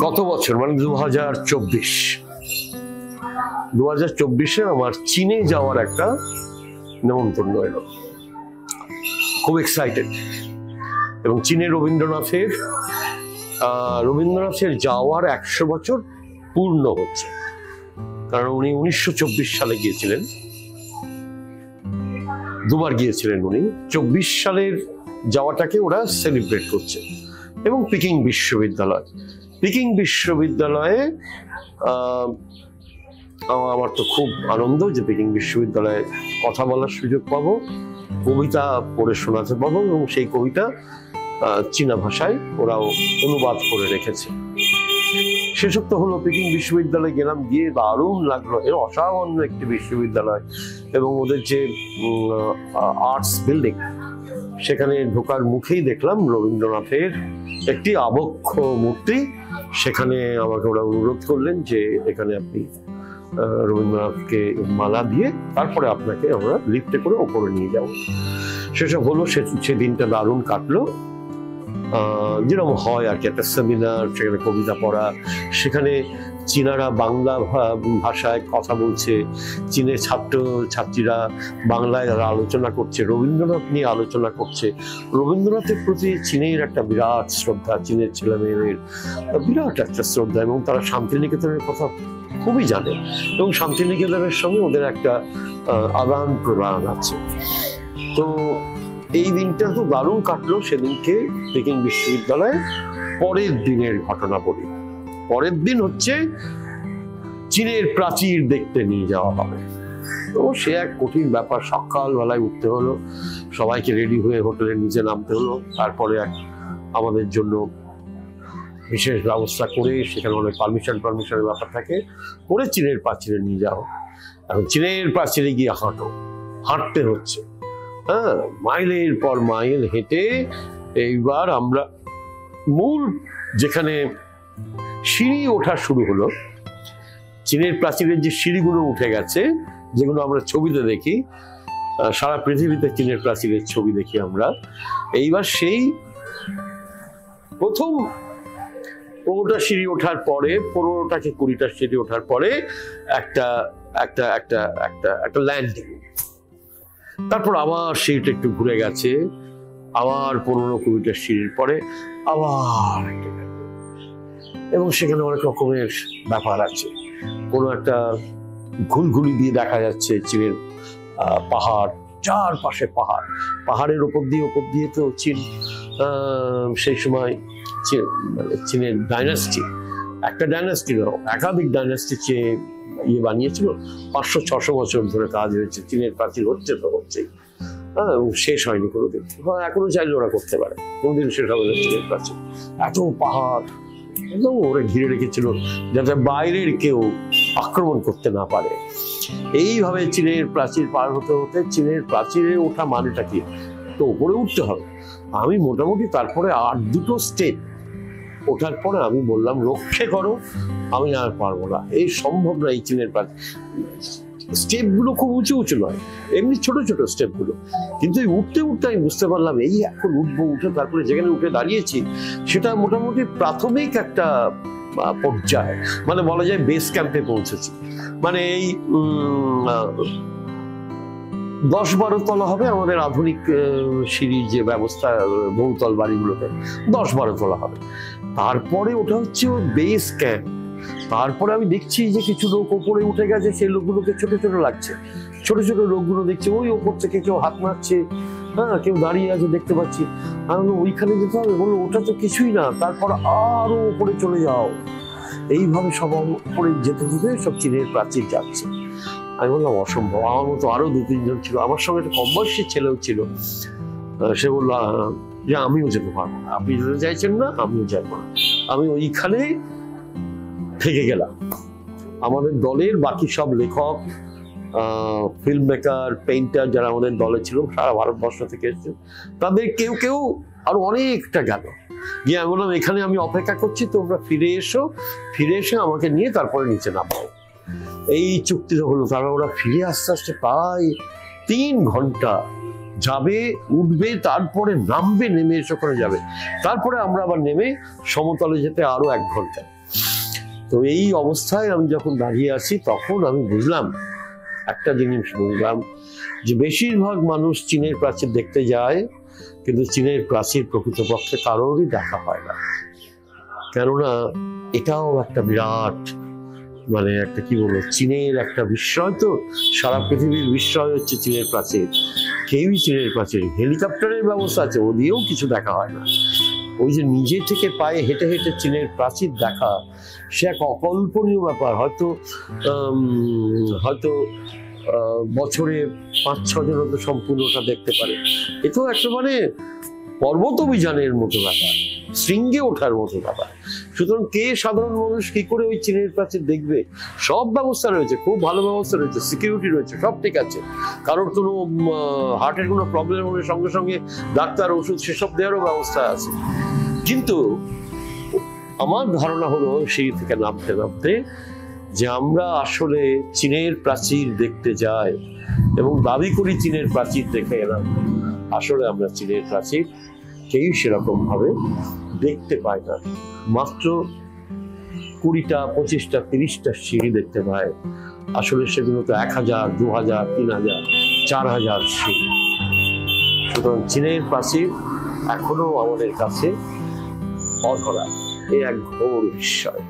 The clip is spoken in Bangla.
গত বছর মানে 2024-এ আমার চীনে যাওয়ার একটা নেমন্তন্ন এলো, খুব এক্সাইটেড। এবং চীনে রবীন্দ্রনাথের যাওয়ার 100 বছর পূর্ণ হচ্ছে, কারণ উনি 1924 সালে গিয়েছিলেন, দুবার গিয়েছিলেন উনি। 24 সালের যাওয়াটাকে ওরা সেলিব্রেট করছে। এবং পিকিং বিশ্ববিদ্যালয়ে আমার তো খুব আনন্দ যে পিকিং বিশ্ববিদ্যালয়ে কথা বলার সুযোগ পাবো, কবিতা পড়ে শোনাতে পাবো, এবং সেই কবিতা চীনা ভাষায় ওরাও অনুবাদ করে রেখেছে। সেসব তো হলো। পিকিং বিশ্ববিদ্যালয়ে গেলাম, গিয়ে দারুণ লাগলো। এর অসামান্য একটি বিশ্ববিদ্যালয়, এবং ওদের যে আর্টস বিল্ডিং, সেখানে ঢোকার মুখেই দেখলাম রবীন্দ্রনাথের একটি আবক্ষ মূর্তি। সেখানে আমাকে ওরা অনুরোধ করলেন যে এখানে আপনি রবীন্দ্রনাথকে মালা দিয়ে তারপরে আপনাকে আমরা লিফটে করে ওপরে নিয়ে যাব। সেসব হলো। সে দিনটা দারুণ কাটলো। যেরকম হয় আর কি, একটা সেমিনার, সেখানে কবিতা পড়া, সেখানে চীনারা বাংলা ভাষায় কথা বলছে, চীনের ছাত্রীরা বাংলায় আলোচনা করছে, রবীন্দ্রনাথ নিয়ে আলোচনা করছে। রবীন্দ্রনাথের প্রতি চীনের একটা বিরাট শ্রদ্ধা, চীনের ছেলেমেয়েদের বিরাট একটা শ্রদ্ধা, এবং তারা শান্তিনিকেতনের কথা খুবই জানে, এবং শান্তিনিকেতনের সঙ্গে ওদের একটা আদান প্রদান আছে। তো এই দিনটা তো দারুণ কাটলো। সেদিনকে পিকিং বিশ্ববিদ্যালয়ে পরের দিনের ঘটনা বলি। পরের দিন হচ্ছে চীনের প্রাচীর দেখতে নিয়ে যাওয়া হবে। তো সে এক কঠিন ব্যাপার। সকালবেলায় উঠতে হলো, সবাইকে রেডি হয়ে হোটেলের নিচে নামতে হলো, তারপরে আমাদের জন্য বিশেষ ব্যবস্থা করে, সেখানে অনেক পারমিশনের ব্যাপার থাকে, করে চীনের প্রাচীরে নিয়ে যাও। এখন চীনের প্রাচীরে গিয়ে হাঁটতে হচ্ছে, হ্যাঁ, মাইলের পর মাইল হেঁটে এইবার আমরা মূল যেখানে সিঁড়ি ওঠা শুরু হলো, চীনের প্রাচীরের যে সিঁড়িগুলো উঠে গেছে, যেগুলো আমরা ছবিতে দেখি, সারা পৃথিবীতে চীনের প্রাচীরের ছবি দেখি আমরা। এইবার সেই প্রথম 15টা সিঁড়ি ওঠার পরে, 15টা কি 20টা সিঁড়ি ওঠার পরে একটা একটা একটা একটা একটা ল্যান্ডিং। তারপর আবার সিঁড়িটা একটু ঘুরে গেছে, আবার 15-20টা সিঁড়ির পরে আবার একটা, এবং সেখানে অনেক রকমের ব্যাপার আছে। কোনো একটা ঘুলঘুলি দিয়ে দেখা যাচ্ছে চীনের পাহাড়, চারপাশে পাহাড়ের ওপর দিয়ে তো চীন সেই সময় চীনের ডাইনাস্টি, একটা ডাইনাস্টি নয়, একাধিক ডাইনাস্টি বানিয়েছিল। 500-600 বছর ধরে কাজ হয়েছে। চীনের প্রাচীর হচ্ছেই, এবং শেষ হয়নি কোনোদিন। এখনো চাইলে ওরা করতে পারে, কোনোদিন শেষ হবে না চীনের প্রাচীর। এত পাহাড় একদম ওরা ঘিরে রেখেছিল, যাতে বাইরের কেউ আক্রমণ করতে না পারে। এইভাবে চীনের প্রাচীর পার হতে হতে, চীনের প্রাচীরে ওঠা মানেটা কি, তো উপরে উঠতে হবে। আমি মোটামুটি তারপরে 8-2টো স্টেপ ওঠার পরে আমি বললাম, রক্ষে করো, আমি আর পারবো না, এই সম্ভব না। এই চীনের প্রাচীর স্টেপগুলো খুব উঁচু নয়, এমনি ছোট স্টেপগুলো, কিন্তু উঠতে আমি বুঝতে পারলাম এই এখন উঠে তারপরে যেখানে উঠে দাঁড়িয়েছি সেটা মোটামুটি প্রাথমিক একটা পর্যায়ে, মানে বলা যায় বেস ক্যাম্পে পৌঁছেছি। মানে এই 10-12 তলা হবে আমাদের আধুনিক সিঁড়ির যে ব্যবস্থা বহুতল বাড়িগুলোতে, 10-12 তলা হবে। তারপরে ওটা হচ্ছে বেস ক্যাম্প। তারপরে আমি দেখছি যে কিছু লোক ওপরে উঠে গেছে, সেই লোকগুলোকে ছোট লাগছে, ছোট লোকগুলো দেখছে, ওই ওপর থেকে কেউ হাত মারছে, হ্যাঁ, কেউ দাঁড়িয়ে আছে দেখতে পাচ্ছি। আমি ওইখানে যেতে হবে, বললো ওটা তো কিছুই না, তারপর আরো উপরে চলে যাও। এইভাবে সব উপরে যেতে সব চীনের প্রাচীর যাচ্ছে। আমি বললাম অসম্ভব। আমার মতো আরো 2-3 জন ছিল, আমার সঙ্গে একটা কম বয়সী ছেলেও ছিল। সে বললো যে আমিও যেতে পারবো না, আপনি যেতে চাইছেন না, আমিও যাবো না। আমি ওইখানে থেকে গেলাম। আমাদের দলের বাকি সব লেখক, ফিল্ম মেকার, পেইন্টার যারা আমাদের দলে ছিল, সারা ভারতবর্ষ থেকে এসেছে, তাদের কেউ আরো অনেকটা গেল। গিয়ে আমি বললাম, এখানে আমি অপেক্ষা করছি, তোমরা ফিরে এসে আমাকে নিয়ে তারপরে নিচে নামাও। এই চুক্তিটা হলো। তারপর ওরা ফিরে আস্তে প্রায় 3 ঘন্টা যাবে, উঠবে, তারপরে নামবে, নেমে এসে ওখানে যাবে, তারপরে আমরা আবার নেমে সমতলে যেতে আরো 1 ঘন্টা। তো এই অবস্থায় আমি যখন দাঁড়িয়ে আছি তখন আমি বুঝলাম, একটা জিনিস বুঝলাম, যে বেশিরভাগ মানুষ চীনের প্রাচীর দেখতে যায়, কিন্তু চীনের প্রাচীর প্রকৃতপক্ষে কারোরই দেখা হয় না। কেননা এটাও একটা বিরাট মানে একটা কি বলবো, চীনের একটা বিস্ময়। তো সারা পৃথিবীর বিস্ময় হচ্ছে চীনের প্রাচীর। কেউই চীনের প্রাচীর, হেলিকপ্টারের ব্যবস্থা আছে, ও দিয়েও কিছু দেখা হয় না। ওই যে নিজে থেকে পায়ে হেঁটে হেঁটে চীনের প্রাচীর দেখা, সে এক অকল্পনীয় ব্যাপার। হয়তো হয়তো বছরে 5-6 জন হয়তো সম্পূর্ণটা দেখতে পারে। এটাও একটা মানে পর্বত অভিযানের মতো ব্যাপার, শৃঙ্গে ওঠার মতো ব্যাপার। সুতরাং কে সাধারণ মানুষ কি করে ওই চীনের প্রাচীর দেখবে? সব ব্যবস্থা রয়েছে, খুব ভালো ব্যবস্থা রয়েছে, সিকিউরিটি রয়েছে, সব ঠিক আছে। কারোর কোনো হার্টের কোনো প্রবলেম হলে সঙ্গে সঙ্গে ডাক্তার, ওষুধ সেসব দেওয়ারও ব্যবস্থা আছে। কিন্তু আমার ধারণা হলো সেই থেকে নামতে নামতে যে আমরা আসলে চীনের প্রাচীর দেখতে যাই এবং দাবি করি চীনের প্রাচীর দেখে এলাম। আসলে আমরা চীনের প্রাচীর কেউ সেরকম ভাবে দেখতে পাই না। মাত্র 20টা, 25টা, 30টা সিঁড়ি দেখতে পায়। আসলে সেগুলো তো 1000, 2000, 3000, 4000 সিঁড়ি। সুতরাং চীনের প্রাচীর এখনো আমাদের কাছে অধরা, এই এক ঘোর বিষয়।